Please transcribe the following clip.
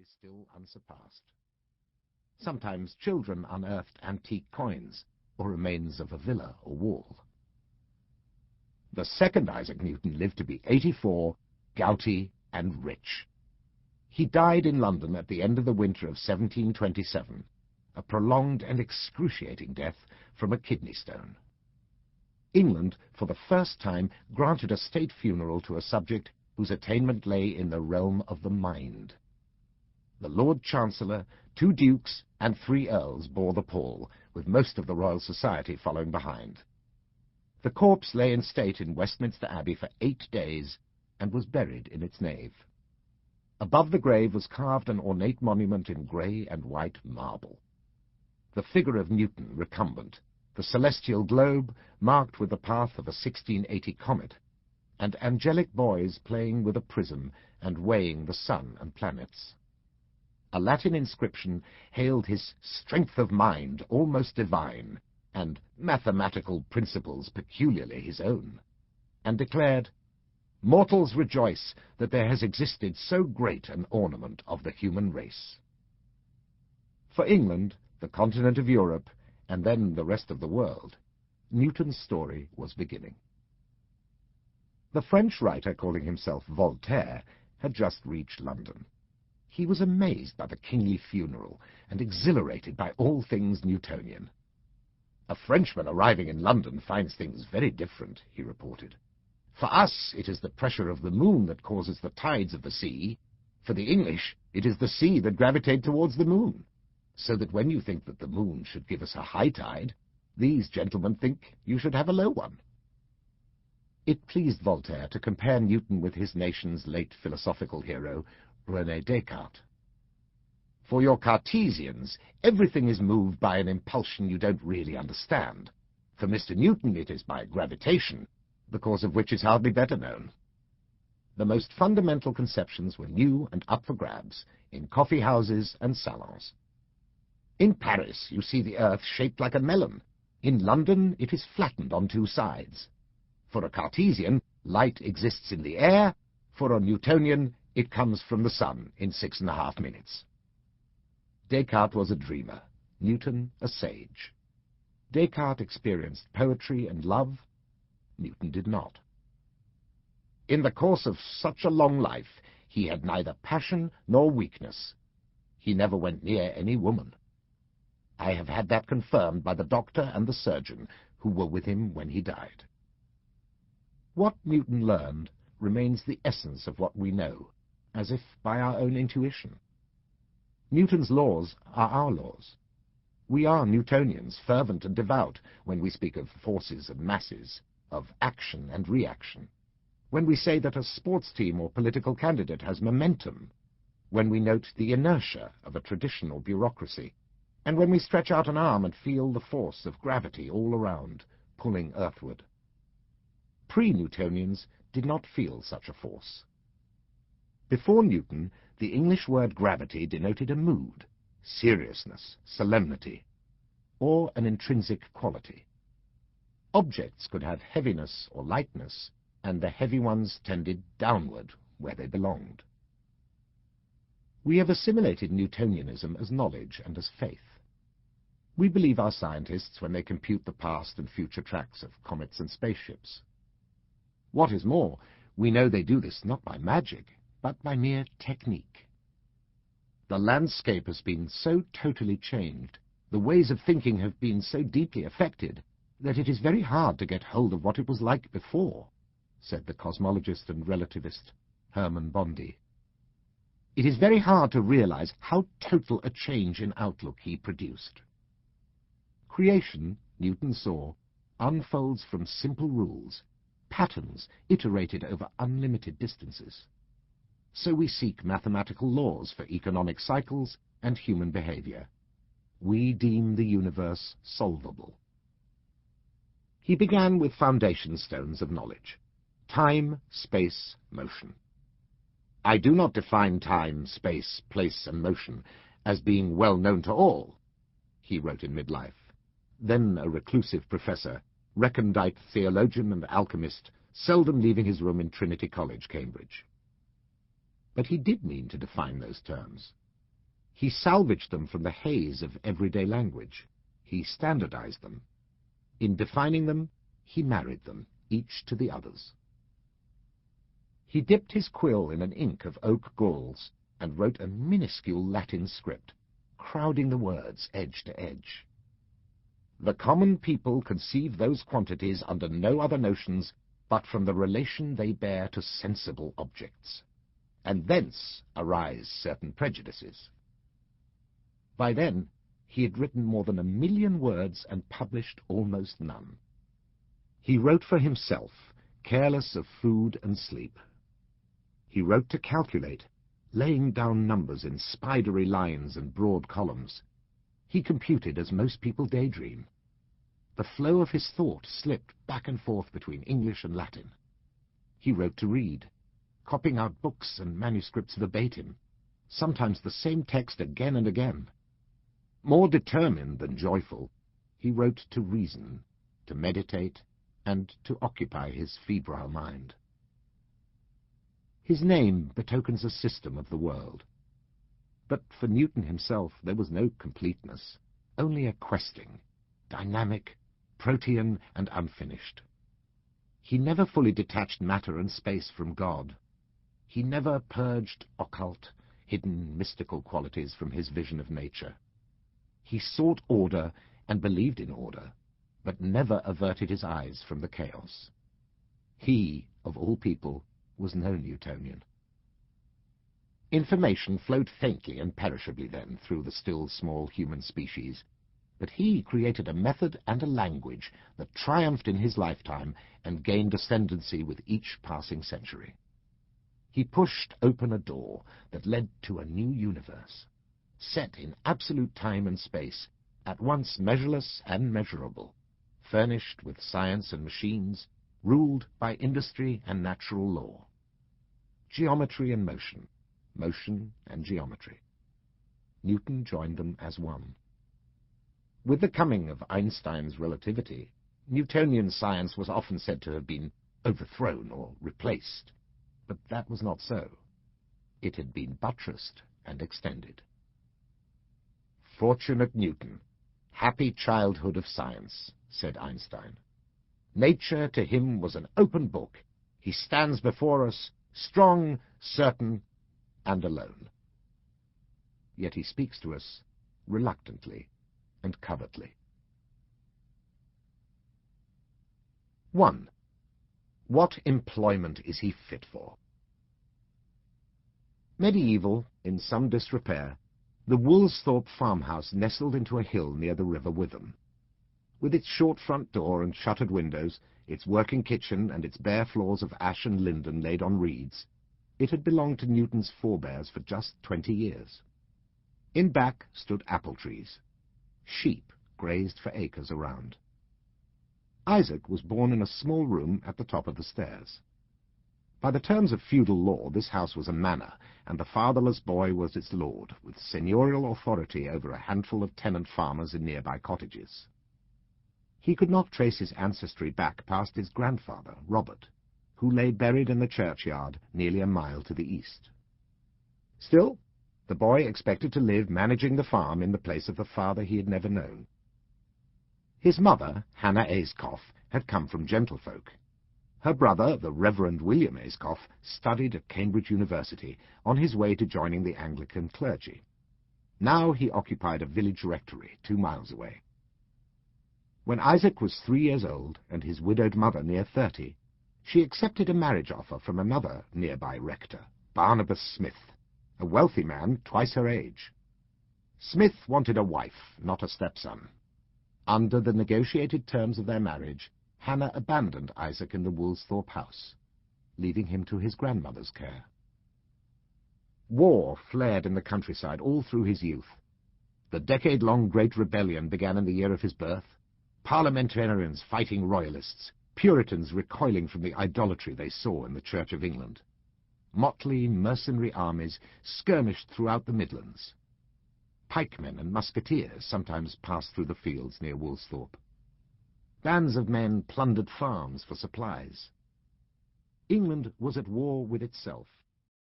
still unsurpassed. Sometimes children unearthed antique coins or remains of a villa or wall. The second Isaac Newton lived to be 84, gouty and rich. He died in London at the end of the winter of 1727, a prolonged and excruciating death from a kidney stone. England, for the first time, granted a state funeral to a subject whose attainment lay in the realm of the mind. The Lord Chancellor, 2 dukes, and 3 earls bore the pall, with most of the Royal Society following behind. The corpse lay in state in Westminster Abbey for 8 days, and was buried in its nave. Above the grave was carved an ornate monument in grey and white marble. The figure of Newton recumbent, the celestial globe marked with the path of a 1680 comet, and angelic boys playing with a prism and weighing the sun and planets. A Latin inscription hailed his strength of mind almost divine, and mathematical principles peculiarly his own, and declared, "Mortals rejoice that there has existed so great an ornament of the human race." For England, the continent of Europe, and then the rest of the world, Newton's story was beginning. The French writer calling himself Voltaire had just reached London. He was amazed by the kingly funeral and exhilarated by all things Newtonian. "A Frenchman arriving in London finds things very different," he reported. "For us, it is the pressure of the moon that causes the tides of the sea. For the English, it is the sea that gravitates towards the moon. So that when you think that the moon should give us a high tide, these gentlemen think you should have a low one." It pleased Voltaire to compare Newton with his nation's late philosophical hero, René Descartes. "For your Cartesians, everything is moved by an impulsion you don't really understand. For Mr. Newton, it is by gravitation, the cause of which is hardly better known." The most fundamental conceptions were new and up for grabs, in coffee-houses and salons. In Paris, you see the earth shaped like a melon. In London, it is flattened on 2 sides. For a Cartesian, light exists in the air. For a Newtonian, it comes from the sun in 6.5 minutes. Descartes was a dreamer, Newton a sage. Descartes experienced poetry and love, Newton did not. In the course of such a long life, he had neither passion nor weakness. He never went near any woman. I have had that confirmed by the doctor and the surgeon who were with him when he died. What Newton learned remains the essence of what we know, as if by our own intuition. Newton's laws are our laws. We are Newtonians, fervent and devout, when we speak of forces and masses, of action and reaction, when we say that a sports team or political candidate has momentum, when we note the inertia of a traditional bureaucracy, and when we stretch out an arm and feel the force of gravity all around, pulling earthward. Pre-Newtonians did not feel such a force. Before Newton, the English word gravity denoted a mood, seriousness, solemnity, or an intrinsic quality. Objects could have heaviness or lightness, and the heavy ones tended downward, where they belonged. We have assimilated Newtonianism as knowledge and as faith. We believe our scientists when they compute the past and future tracks of comets and spaceships. What is more, we know they do this not by magic, but by mere technique. The landscape has been so totally changed, the ways of thinking have been so deeply affected, that it is very hard to get hold of what it was like before, said the cosmologist and relativist Hermann Bondi. It is very hard to realize how total a change in outlook he produced. Creation, Newton saw, unfolds from simple rules, patterns iterated over unlimited distances. So we seek mathematical laws for economic cycles and human behavior. We deem the universe solvable. He began with foundation stones of knowledge: time, space, motion. I do not define time, space, place, and motion as being well known to all, he wrote in midlife. Then a reclusive professor, recondite theologian and alchemist, seldom leaving his room in Trinity College, Cambridge. But he did mean to define those terms. He salvaged them from the haze of everyday language. He standardized them. In defining them, he married them, each to the others. He dipped his quill in an ink of oak galls and wrote a minuscule Latin script, crowding the words edge to edge. The common people conceive those quantities under no other notions but from the relation they bear to sensible objects, and thence arise certain prejudices. By then, he had written more than 1,000,000 words and published almost none. He wrote for himself, careless of food and sleep. He wrote to calculate, laying down numbers in spidery lines and broad columns. He computed as most people daydream. The flow of his thought slipped back and forth between English and Latin. He wrote to read, copying out books and manuscripts verbatim, sometimes the same text again and again. More determined than joyful, he wrote to reason, to meditate, and to occupy his febrile mind. His name betokens a system of the world. But for Newton himself there was no completeness, only a questing, dynamic, protean, and unfinished. He never fully detached matter and space from God. He never purged occult, hidden, mystical qualities from his vision of nature. He sought order and believed in order, but never averted his eyes from the chaos. He, of all people, was no Newtonian. Information flowed faintly and perishably then through the still small human species, but he created a method and a language that triumphed in his lifetime and gained ascendancy with each passing century. He pushed open a door that led to a new universe, set in absolute time and space, at once measureless and measurable, furnished with science and machines, ruled by industry and natural law. Geometry and motion, motion and geometry. Newton joined them as one. With the coming of Einstein's relativity, Newtonian science was often said to have been overthrown or replaced, but that was not so. It had been buttressed and extended. "Fortunate Newton, happy childhood of science," said Einstein. "Nature to him was an open book. He stands before us, strong, certain, and alone. Yet he speaks to us reluctantly and covertly." 1. What employment is he fit for? Medieval, in some disrepair, the Woolsthorpe farmhouse nestled into a hill near the River Witham. With its short front door and shuttered windows, its working kitchen and its bare floors of ash and linden laid on reeds, it had belonged to Newton's forebears for just 20 years. In back stood apple trees. Sheep grazed for acres around. Isaac was born in a small room at the top of the stairs. By the terms of feudal law, this house was a manor, and the fatherless boy was its lord, with seigneurial authority over a handful of tenant farmers in nearby cottages. He could not trace his ancestry back past his grandfather, Robert, who lay buried in the churchyard nearly a mile to the east. Still, the boy expected to live managing the farm in the place of the father he had never known. His mother, Hannah Ayscough, had come from gentlefolk. Her brother, the Reverend William Ayscough, studied at Cambridge University on his way to joining the Anglican clergy. Now he occupied a village rectory 2 miles away. When Isaac was 3 years old and his widowed mother near 30, she accepted a marriage offer from another nearby rector, Barnabas Smith, a wealthy man twice her age. Smith wanted a wife, not a stepson. Under the negotiated terms of their marriage, Hannah abandoned Isaac in the Woolsthorpe house, leaving him to his grandmother's care. War flared in the countryside all through his youth. The decade-long Great Rebellion began in the year of his birth, parliamentarians fighting royalists, Puritans recoiling from the idolatry they saw in the Church of England. Motley mercenary armies skirmished throughout the Midlands. Pikemen and musketeers sometimes passed through the fields near Woolsthorpe. Bands of men plundered farms for supplies. England was at war with itself,